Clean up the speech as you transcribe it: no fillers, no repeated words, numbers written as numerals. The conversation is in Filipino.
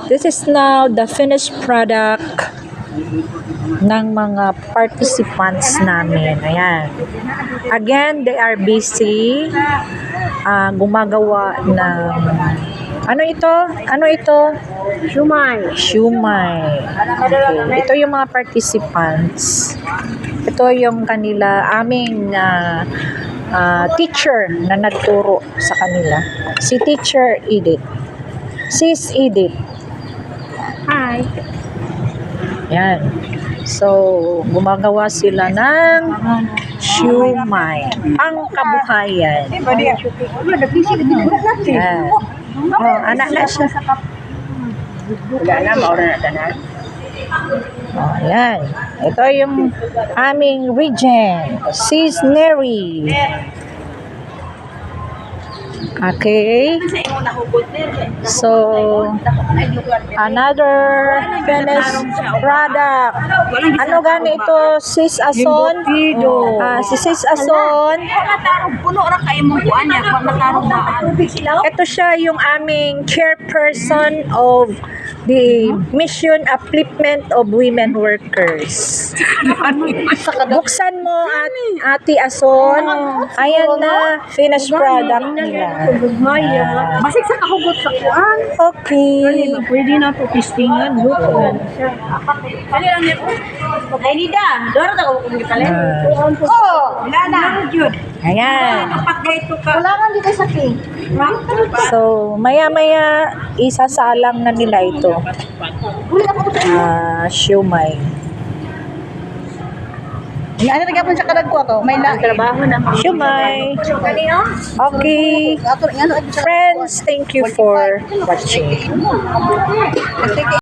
This is now the finished product ng mga participants namin. Ayan. Again, they are busy gumagawa ng ano ito? Ano ito? Shumai. Shumai. Okay. Ito yung mga participants. Ito yung aming teacher na nagturo sa kanila. Si Teacher Edith. Sis Edith. Hi. Yan. So, gumagawa sila ng shumai. Ang kabuhayan. Yan. Oh, anak na siya. Wala na, maura na tanan. Oh, yan. Ito yung aming regent. Sis Neri. Okay. So, another finished product. Ano gani ito? Sis Ason? Si Sis Ason. Puno ra kay mo kuan niya pag natarong ba. Ito siya yung aming chairperson of the Mission Upliftment of Women Workers. Buksan mo, Ate Ason. Ayan na, finished product nila. Basig sa kahugot sa kuan. Okay. Pwede na to testingan luto. Kali lang niya. Ay nida, doro ta ko gipalit. Oh, wala na. Jud. Ayan. Kapag ka. Wala man dito sa king. So, maya-maya, isasalang na nila ito. Shumai. Ano nagapon sa kadagko to? May trabaho na. Shumai. Kanino? Okay. Friends, thank you for watching.